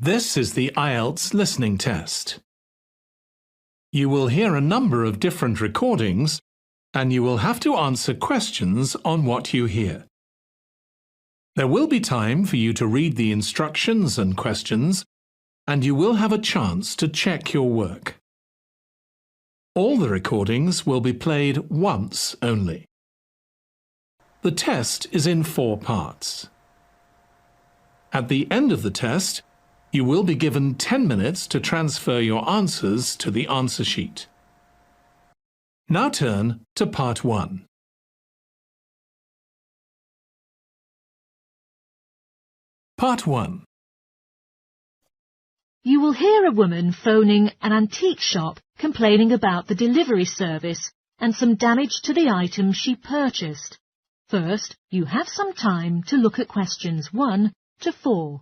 This is the Ielts listening test. You will hear a number of different recordings, and you will have to answer questions on what you hear. There will be time for you to read the instructions and questions, and you will have a chance to check your work. All the recordings will be played once only. The test is in 4 parts. At the end of the test, you will be given 10 minutes to transfer your answers to the answer sheet. Now turn to Part 1. Part 1. You will hear a woman phoning an antique shop complaining about the delivery service and some damage to the items she purchased. First, you have some time to look at questions 1 to 4.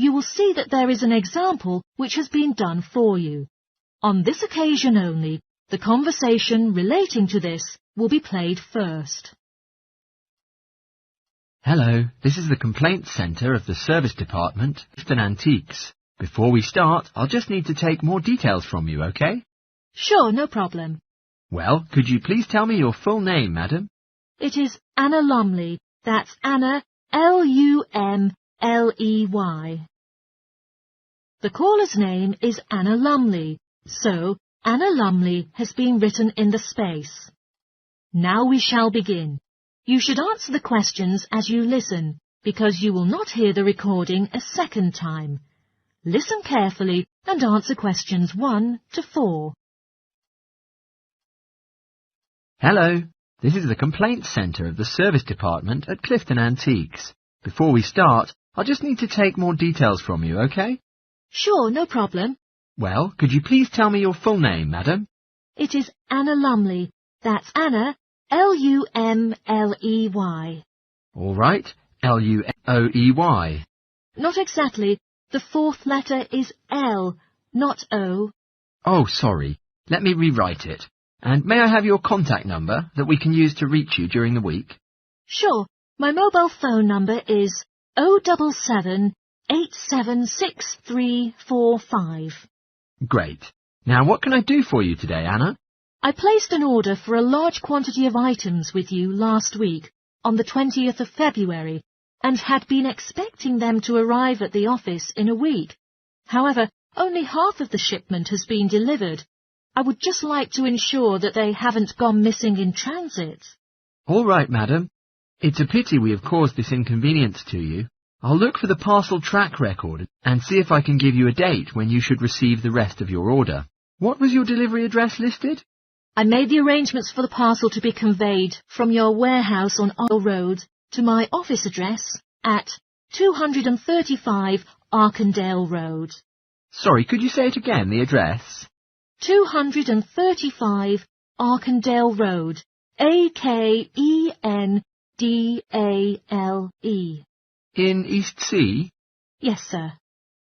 You will see that there is an example which has been done for you. On this occasion only, the conversation relating to this will be played first. Hello, this is the Complaints Centre of the Service Department, Clifton Antiques. Before we start, I'll just need to take more details from you, OK? Sure, no problem. Well, could you please tell me your full name, madam? It is Anna Lumley. That's Anna, Lumley. The caller's name is Anna Lumley, so Anna Lumley has been written in the space. Now we shall begin. You should answer the questions as you listen, because you will not hear the recording a second time. Listen carefully and answer questions 1 to 4. Hello, this is the Complaints Centre of the Service Department at Clifton Antiques. Before we start, I'll just need to take more details from you, OK? Sure, no problem. Well, could you please tell me your full name, madam? It is Anna Lumley. That's Anna, Lumley. All right, Luoey. Not exactly. The 4th letter is L, not O. Oh, sorry. Let me rewrite it. And may I have your contact number that we can use to reach you during the week? Sure. My mobile phone number is 077-876345. Great. Now, what can I do for you today, Anna? I placed an order for a large quantity of items with you last week, on the 20th of February, and had been expecting them to arrive at the office in a week. However, only half of the shipment has been delivered. I would just like to ensure that they haven't gone missing in transit. All right, madam. It's a pity we have caused this inconvenience to you. I'll look for the parcel track record and see if I can give you a date when you should receive the rest of your order. What was your delivery address listed? I made the arrangements for the parcel to be conveyed from your warehouse on Oil Road to my office address at 235 Arkandale Road. Sorry, could you say it again, the address? 235 Arkandale Road, Akendale. In East Sea? Yes, sir.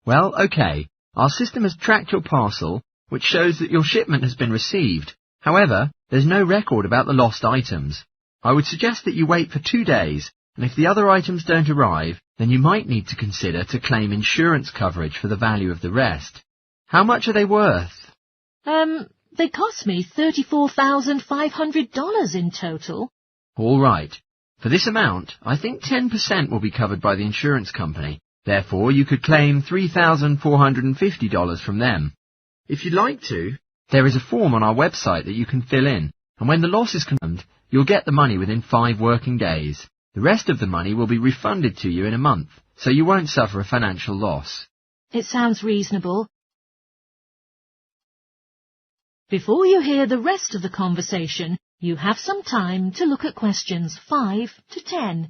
Well, OK. Our system has tracked your parcel, which shows that your shipment has been received. However, there's no record about the lost items. I would suggest that you wait for 2 days, and if the other items don't arrive, then you might need to consider to claim insurance coverage for the value of the rest. How much are they worth? They cost me $34,500 in total. All right. For this amount, I think 10% will be covered by the insurance company. Therefore, you could claim $3,450 from them. If you'd like to, there is a form on our website that you can fill in, and when the loss is confirmed, you'll get the money within 5 working days. The rest of the money will be refunded to you in a month, so you won't suffer a financial loss. It sounds reasonable. Before you hear the rest of the conversation, you have some time to look at questions 5 to 10.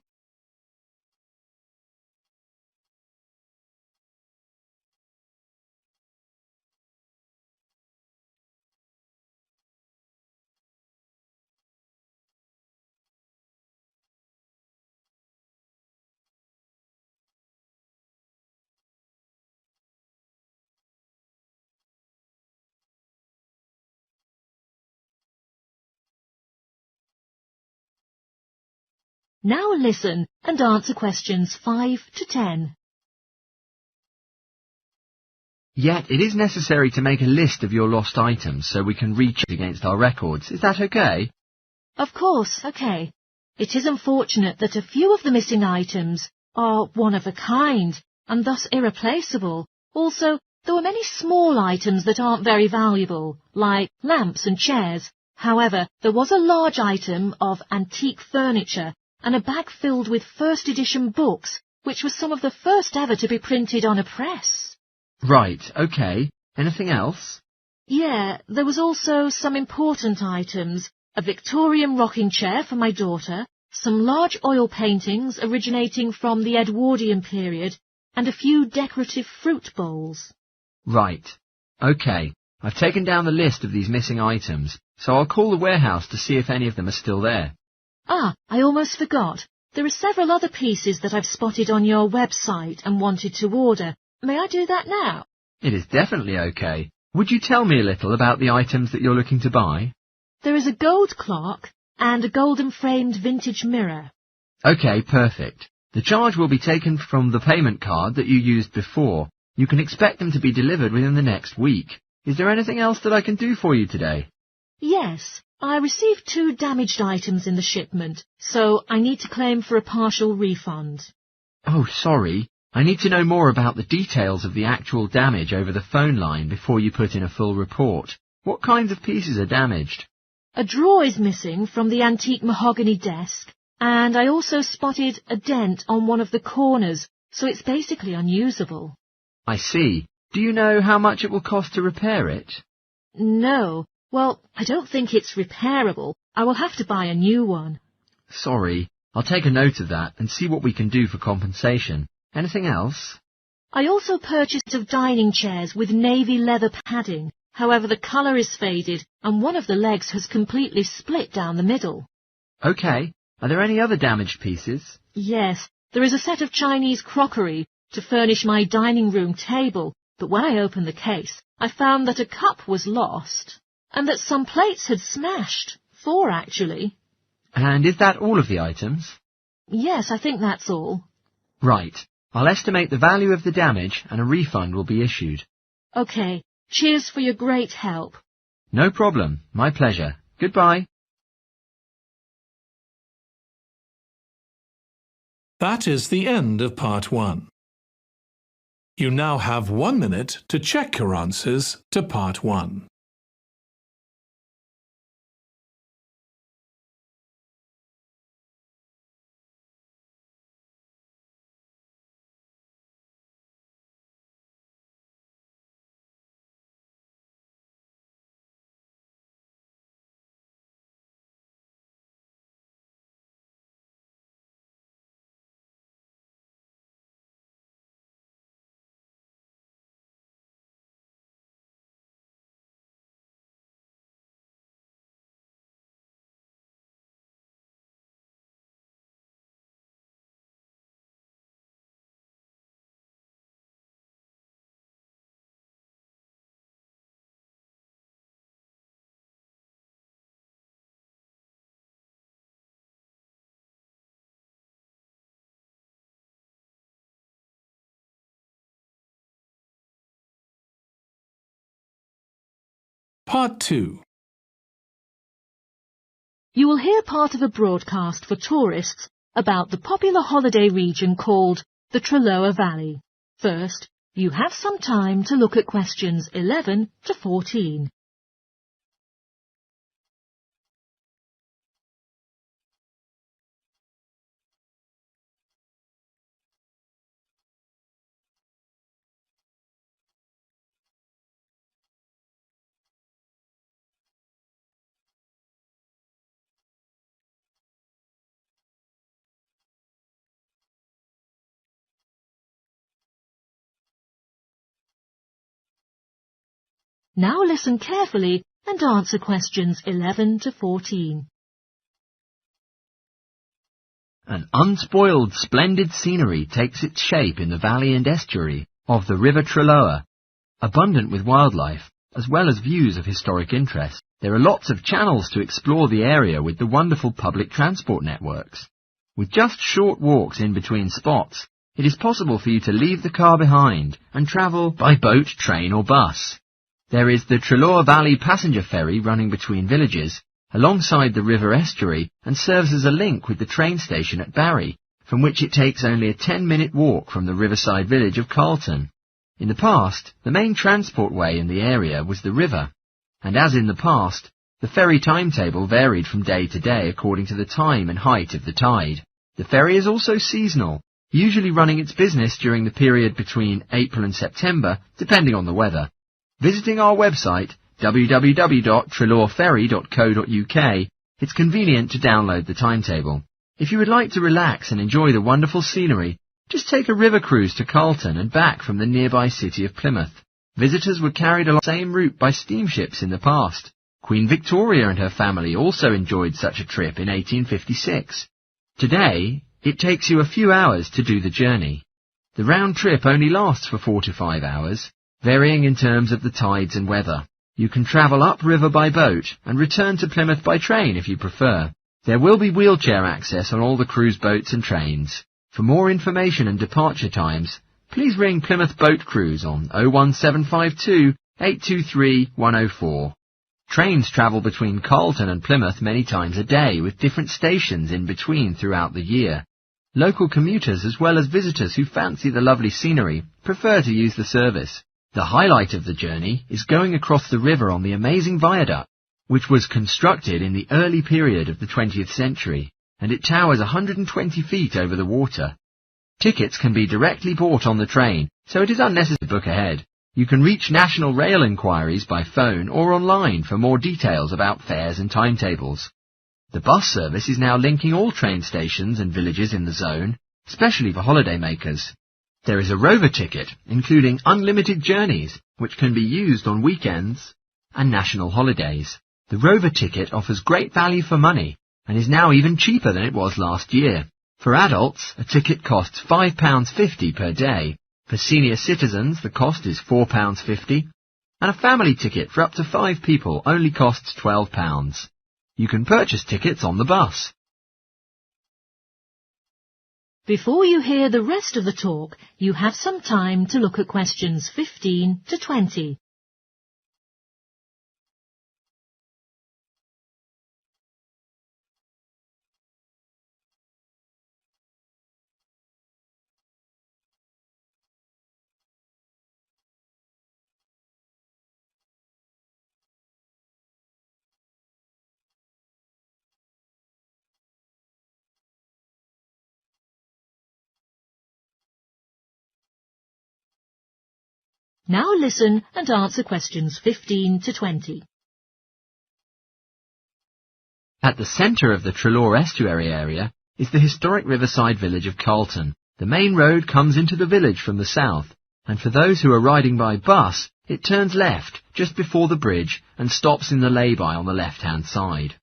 Now listen and answer questions 5 to 10. Yet it is necessary to make a list of your lost items so we can recheck against our records. Is that okay? Of course, okay. It is unfortunate that a few of the missing items are one of a kind and thus irreplaceable. Also, there were many small items that aren't very valuable, like lamps and chairs. However, there was a large item of antique furniture and a bag filled with first edition books, which was some of the first ever to be printed on a press. Right, okay. Anything else? Yeah, there was also some important items. A Victorian rocking chair for my daughter, some large oil paintings originating from the Edwardian period, and a few decorative fruit bowls. Right. Okay. I've taken down the list of these missing items, so I'll call the warehouse to see if any of them are still there. Ah, I almost forgot. There are several other pieces that I've spotted on your website and wanted to order. May I do that now? It is definitely okay. Would you tell me a little about the items that you're looking to buy? There is a gold clock and a golden-framed vintage mirror. Okay, perfect. The charge will be taken from the payment card that you used before. You can expect them to be delivered within the next week. Is there anything else that I can do for you today? Yes, I received 2 damaged items in the shipment, so I need to claim for a partial refund. Oh, sorry. I need to know more about the details of the actual damage over the phone line before you put in a full report. What kinds of pieces are damaged? A drawer is missing from the antique mahogany desk, and I also spotted a dent on one of the corners, so it's basically unusable. I see. Do you know how much it will cost to repair it? No. Well, I don't think it's repairable. I will have to buy a new one. Sorry. I'll take a note of that and see what we can do for compensation. Anything else? I also purchased of dining chairs with navy leather padding. However, the colour is faded and one of the legs has completely split down the middle. Okay. Are there any other damaged pieces? Yes, there is a set of Chinese crockery to furnish my dining room table, but when I opened the case, I found that a cup was lost and that some plates had smashed. 4, actually. And is that all of the items? Yes, I think that's all. Right. I'll estimate the value of the damage and a refund will be issued. Okay. Cheers for your great help. No problem. My pleasure. Goodbye. That is the end of Part 1. You now have 1 minute to check your answers to Part 1. Part 2. You will hear part of a broadcast for tourists about the popular holiday region called the Trelloa Valley. First, you have some time to look at questions 11 to 14. Now listen carefully and answer questions 11 to 14. An unspoiled, splendid scenery takes its shape in the valley and estuary of the River Trelloa, abundant with wildlife, as well as views of historic interest. There are lots of channels to explore the area with the wonderful public transport networks. With just short walks in between spots, it is possible for you to leave the car behind and travel by boat, train or bus. There is the Treloar Valley passenger ferry running between villages, alongside the river estuary, and serves as a link with the train station at Barry, from which it takes only a 10-minute walk from the riverside village of Carlton. In the past, the main transport way in the area was the river, and as in the past, the ferry timetable varied from day to day according to the time and height of the tide. The ferry is also seasonal, usually running its business during the period between April and September, depending on the weather. Visiting our website, www.treloarferry.co.uk, it's convenient to download the timetable. If you would like to relax and enjoy the wonderful scenery, just take a river cruise to Carlton and back from the nearby city of Plymouth. Visitors were carried along the same route by steamships in the past. Queen Victoria and her family also enjoyed such a trip in 1856. Today, it takes you a few hours to do the journey. The round trip only lasts for 4 to 5 hours, varying in terms of the tides and weather. You can travel upriver by boat and return to Plymouth by train if you prefer. There will be wheelchair access on all the cruise boats and trains. For more information and departure times, please ring Plymouth Boat Cruise on 01752 823 104. Trains travel between Carlton and Plymouth many times a day, with different stations in between throughout the year. Local commuters as well as visitors who fancy the lovely scenery prefer to use the service. The highlight of the journey is going across the river on the amazing viaduct, which was constructed in the early period of the 20th century, and it towers 120 feet over the water. Tickets can be directly bought on the train, so it is unnecessary to book ahead. You can reach National Rail inquiries by phone or online for more details about fares and timetables. The bus service is now linking all train stations and villages in the zone, especially for holidaymakers. There is a Rover ticket, including unlimited journeys, which can be used on weekends and national holidays. The Rover ticket offers great value for money and is now even cheaper than it was last year. For adults, a ticket costs £5.50 per day. For senior citizens, the cost is £4.50, and a family ticket for up to 5 people only costs £12. You can purchase tickets on the bus. Before you hear the rest of the talk, you have some time to look at questions 15 to 20. Now listen and answer questions 15 to 20. At the centre of the Treloar estuary area is the historic riverside village of Carlton. The main road comes into the village from the south, and for those who are riding by bus, it turns left just before the bridge and stops in the lay-by on the left-hand side.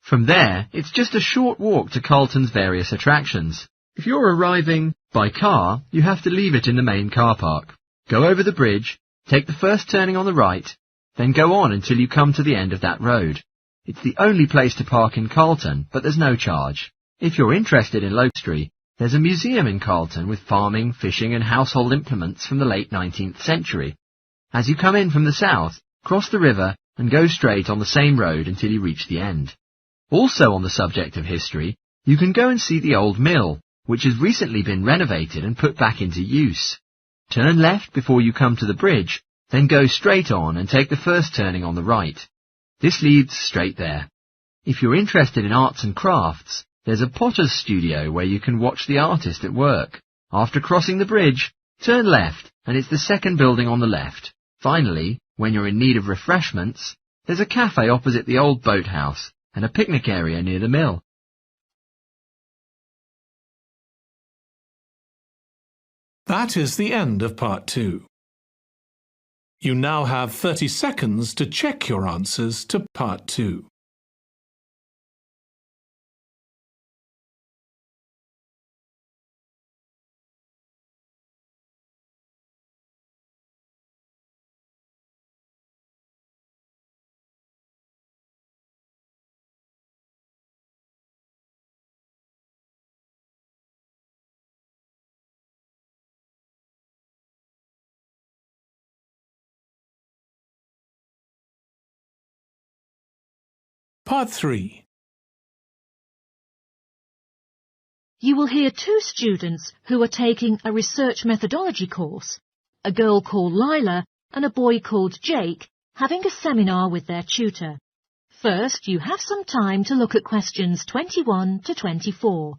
From there, it's just a short walk to Carlton's various attractions. If you're arriving by car, you have to leave it in the main car park. Go over the bridge, take the first turning on the right, then go on until you come to the end of that road. It's the only place to park in Carlton, but there's no charge. If you're interested in local history, there's a museum in Carlton with farming, fishing and household implements from the late 19th century. As you come in from the south, cross the river and go straight on the same road until you reach the end. Also on the subject of history, you can go and see the old mill, which has recently been renovated and put back into use. Turn left before you come to the bridge, then go straight on and take the first turning on the right. This leads straight there. If you're interested in arts and crafts, there's a potter's studio where you can watch the artist at work. After crossing the bridge, turn left and it's the second building on the left. Finally, when you're in need of refreshments, there's a cafe opposite the old boathouse and a picnic area near the mill. That is the end of part 2. You now have 30 seconds to check your answers to part 2. Part 3. You will hear two students who are taking a research methodology course, a girl called Lila and a boy called Jake, having a seminar with their tutor. First, you have some time to look at questions 21 to 24.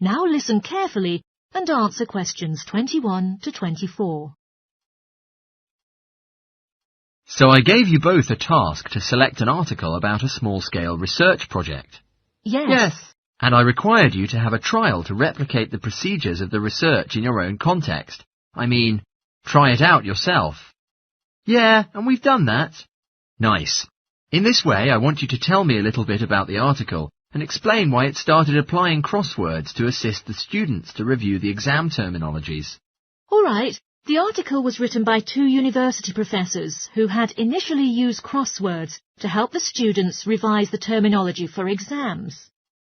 Now listen carefully and answer questions 21 to 24. So I gave you both a task to select an article about a small-scale research project. Yes. And I required you to have a trial to replicate the procedures of the research in your own context. I mean, try it out yourself. Yeah, and we've done that. Nice. In this way, I want you to tell me a little bit about the article and explain why it started applying crosswords to assist the students to review the exam terminologies. All right. The article was written by two university professors who had initially used crosswords to help the students revise the terminology for exams.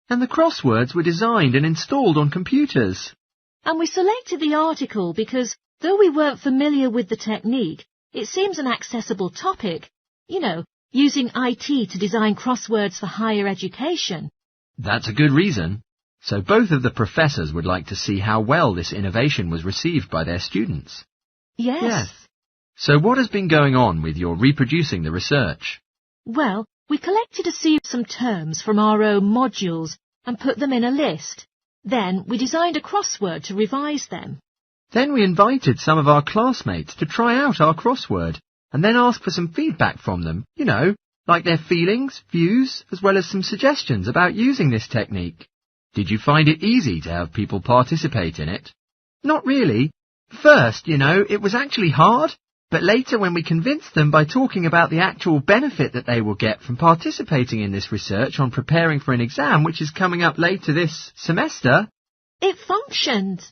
And the crosswords were designed and installed on computers. And we selected the article because, though we weren't familiar with the technique, it seems an accessible topic. You know, using IT to design crosswords for higher education. That's a good reason. So both of the professors would like to see how well this innovation was received by their students. Yes. So what has been going on with your reproducing the research? Well, we collected some terms from our own modules and put them in a list. Then we designed a crossword to revise them. Then we invited some of our classmates to try out our crossword and then ask for some feedback from them, you know, like their feelings, views, as well as some suggestions about using this technique. Did you find it easy to have people participate in it? Not really. First, you know, it was actually hard, but later when we convinced them by talking about the actual benefit that they will get from participating in this research on preparing for an exam which is coming up later this semester. It functioned.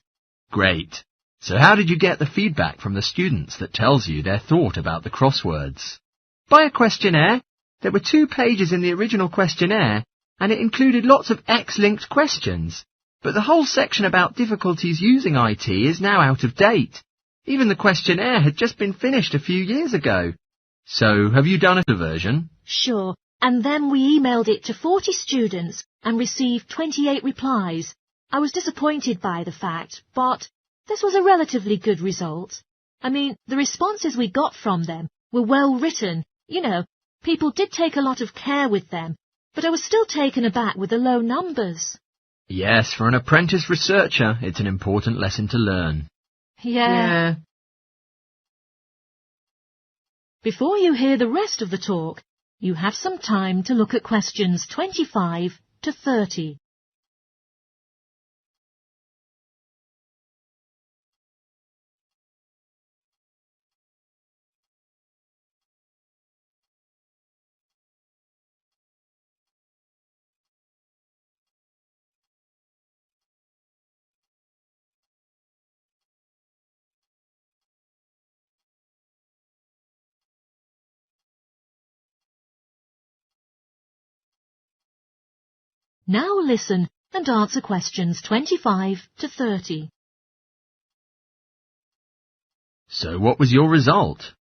Great. So how did you get the feedback from the students that tells you their thought about the crosswords? By a questionnaire. There were 2 pages in the original questionnaire, and it included lots of X-linked questions. But the whole section about difficulties using IT is now out of date. Even the questionnaire had just been finished a few years ago. So, have you done a version? Sure, and then we emailed it to 40 students and received 28 replies. I was disappointed by the fact, but this was a relatively good result. I mean, the responses we got from them were well written. You know, people did take a lot of care with them, but I was still taken aback with the low numbers. Yes, for an apprentice researcher, it's an important lesson to learn. Yeah. Before you hear the rest of the talk, you have some time to look at questions 25 to 30. Now listen and answer questions 25 to 30. So what was your result?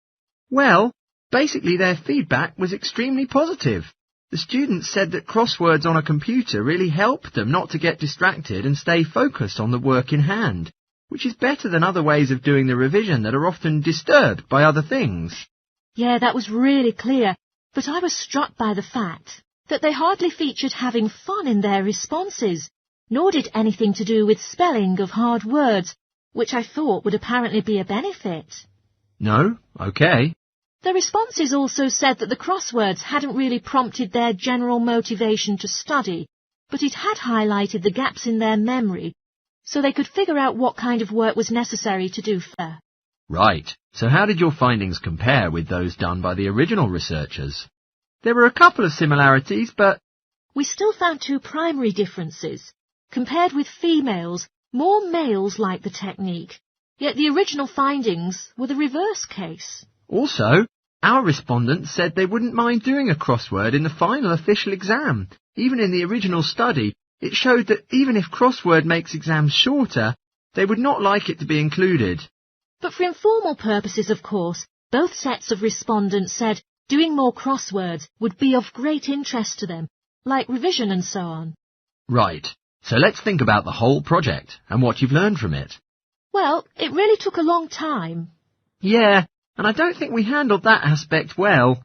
Well, basically their feedback was extremely positive. The students said that crosswords on a computer really helped them not to get distracted and stay focused on the work in hand, which is better than other ways of doing the revision that are often disturbed by other things. Yeah, that was really clear, but I was struck by the fact that they hardly featured having fun in their responses, nor did anything to do with spelling of hard words, which I thought would apparently be a benefit. No? Okay. The responses also said that the crosswords hadn't really prompted their general motivation to study, but it had highlighted the gaps in their memory, so they could figure out what kind of work was necessary to do fair. Right. So how did your findings compare with those done by the original researchers? There were a couple of similarities, but, we still found two primary differences. Compared with females, more males liked the technique, yet the original findings were the reverse case. Also, our respondents said they wouldn't mind doing a crossword in the final official exam. Even in the original study, it showed that even if crossword makes exams shorter, they would not like it to be included. But for informal purposes, of course, both sets of respondents said doing more crosswords would be of great interest to them, like revision and so on. Right, so let's think about the whole project and what you've learned from it. Well, it really took a long time. Yeah, and I don't think we handled that aspect well.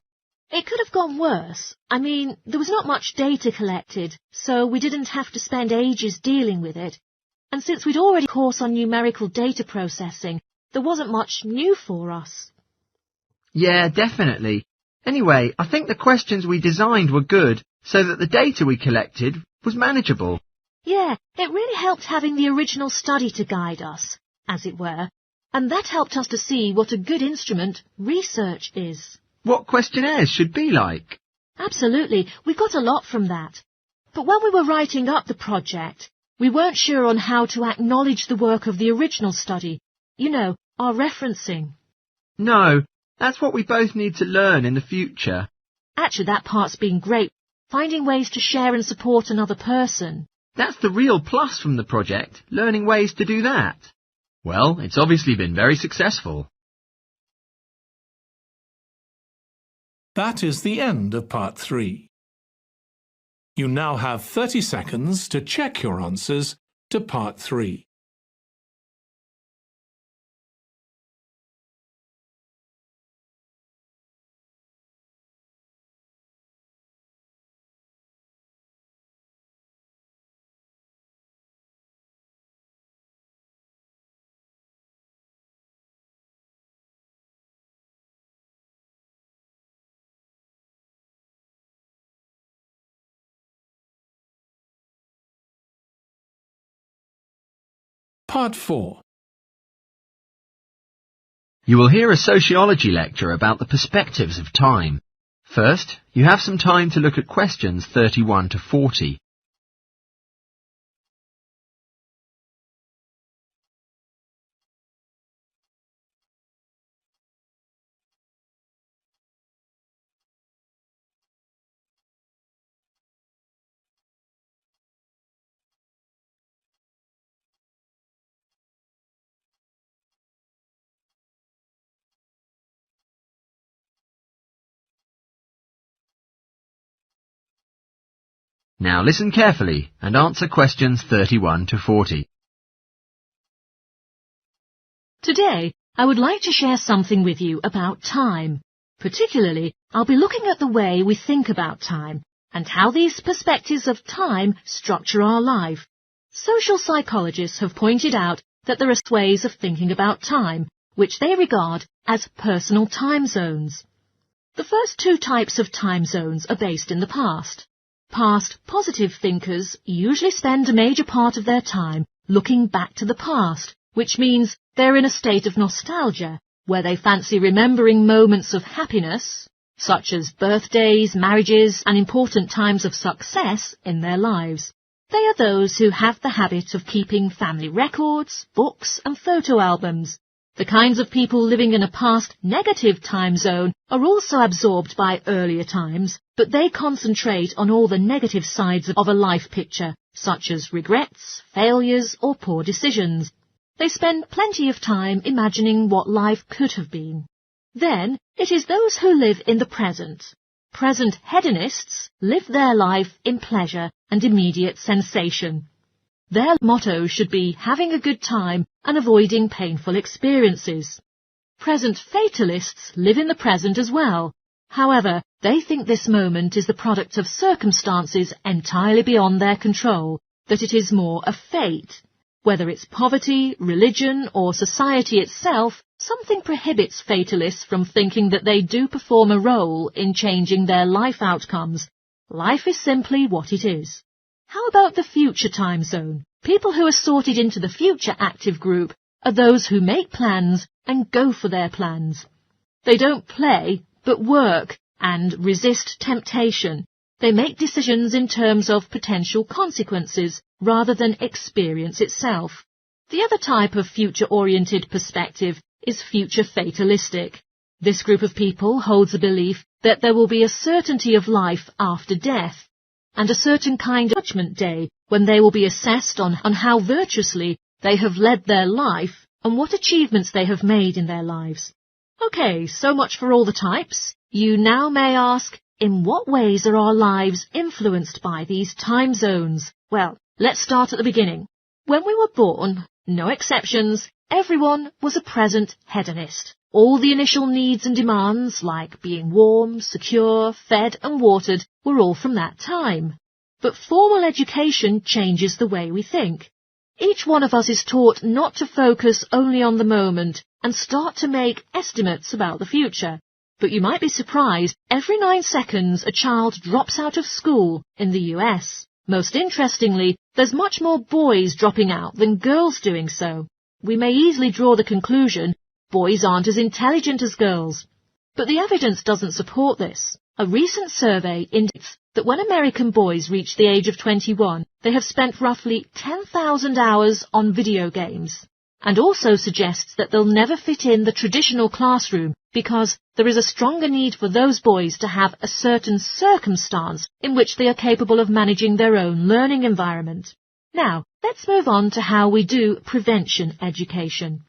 It could have gone worse. I mean, there was not much data collected, so we didn't have to spend ages dealing with it. And since we'd already had a course on numerical data processing, there wasn't much new for us. Yeah, definitely. Anyway, I think the questions we designed were good, so that the data we collected was manageable. Yeah, it really helped having the original study to guide us, as it were, and that helped us to see what a good instrument research is. What questionnaires should be like. Absolutely, we got a lot from that. But when we were writing up the project, we weren't sure on how to acknowledge the work of the original study. You know, our referencing. No, that's what we both need to learn in the future. Actually, that part's been great, finding ways to share and support another person. That's the real plus from the project, learning ways to do that. Well, it's obviously been very successful. That is the end of Part 3. You now have 30 seconds to check your answers to Part 3. Part 4. You will hear a sociology lecture about the perspectives of time. First, you have some time to look at questions 31 to 40. Now listen carefully and answer questions 31 to 40. Today, I would like to share something with you about time. Particularly, I'll be looking at the way we think about time and how these perspectives of time structure our life. Social psychologists have pointed out that there are ways of thinking about time, which they regard as personal time zones. The first two types of time zones are based in the past. Past positive thinkers usually spend a major part of their time looking back to the past, which means they're in a state of nostalgia, where they fancy remembering moments of happiness, such as birthdays, marriages, and important times of success in their lives. They are those who have the habit of keeping family records, books, and photo albums. The kinds of people living in a past negative time zone are also absorbed by earlier times, but they concentrate on all the negative sides of a life picture, such as regrets, failures, or poor decisions. They spend plenty of time imagining what life could have been. Then, it is those who live in the present. Present hedonists live their life in pleasure and immediate sensation. Their motto should be having a good time and avoiding painful experiences. Present fatalists live in the present as well. However, they think this moment is the product of circumstances entirely beyond their control, that it is more a fate. Whether it's poverty, religion, or society itself, something prohibits fatalists from thinking that they do perform a role in changing their life outcomes. Life is simply what it is. How about the future time zone? People who are sorted into the future active group are those who make plans and go for their plans. They don't play, but work and resist temptation. They make decisions in terms of potential consequences rather than experience itself. The other type of future-oriented perspective is future fatalistic. This group of people holds the belief that there will be a certainty of life after death, and a certain kind of judgment day when they will be assessed on how virtuously they have led their life and what achievements they have made in their lives. Okay, so much for all the types. You now may ask, in what ways are our lives influenced by these time zones? Well, let's start at the beginning. When we were born, no exceptions, everyone was a present hedonist. All the initial needs and demands, like being warm, secure, fed and watered, were all from that time. But formal education changes the way we think. Each one of us is taught not to focus only on the moment and start to make estimates about the future. But you might be surprised, every 9 seconds a child drops out of school in the US. Most interestingly, there's much more boys dropping out than girls doing so. We may easily draw the conclusion boys aren't as intelligent as girls. But the evidence doesn't support this. A recent survey indicates that when American boys reach the age of 21, they have spent roughly 10,000 hours on video games, and also suggests that they'll never fit in the traditional classroom because there is a stronger need for those boys to have a certain circumstance in which they are capable of managing their own learning environment. Now, let's move on to how we do prevention education.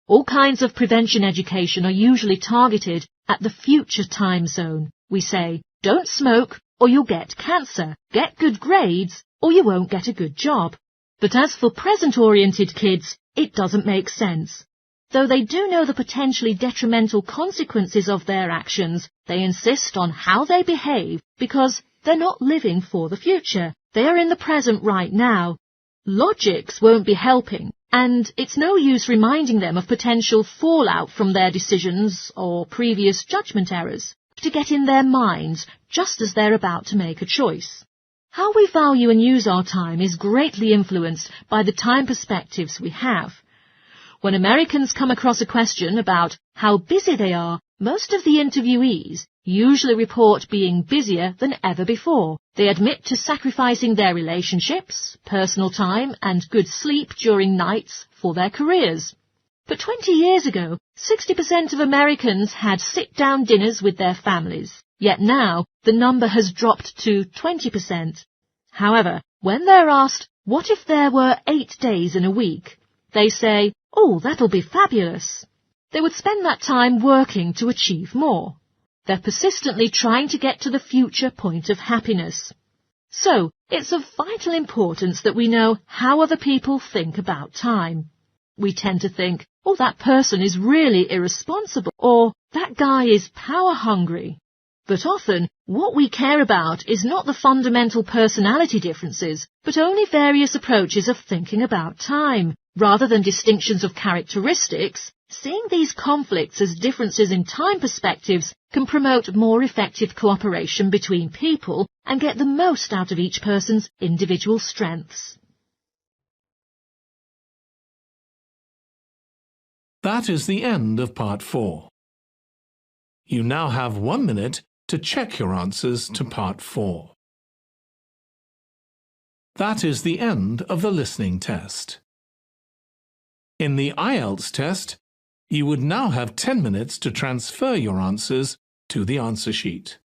All kinds of prevention education are usually targeted at the future time zone. We say, don't smoke or you'll get cancer, get good grades or you won't get a good job. But as for present-oriented kids, it doesn't make sense. Though they do know the potentially detrimental consequences of their actions, they insist on how they behave because they're not living for the future. They are in the present right now. Logics won't be helping, and it's no use reminding them of potential fallout from their decisions or previous judgment errors to get in their minds just as they're about to make a choice. How we value and use our time is greatly influenced by the time perspectives we have. When Americans come across a question about how busy they are, most of the interviewees usually report being busier than ever before. They admit to sacrificing their relationships, personal time and good sleep during nights for their careers. But 20 years ago, 60% of Americans had sit-down dinners with their families. Yet now, the number has dropped to 20%. However, when they're asked, what if there were 8 days in a week? They say, oh, that'll be fabulous. They would spend that time working to achieve more. They're persistently trying to get to the future point of happiness. So, it's of vital importance that we know how other people think about time. We tend to think, oh, that person is really irresponsible, or that guy is power-hungry. But often, what we care about is not the fundamental personality differences, but only various approaches of thinking about time. Rather than distinctions of characteristics, seeing these conflicts as differences in time perspectives can promote more effective cooperation between people and get the most out of each person's individual strengths. That is the end of Part 4. You now have 1 minute to check your answers to Part 4. That is the end of the listening test. In the Ielts test, you would now have 10 minutes to transfer your answers to the answer sheet.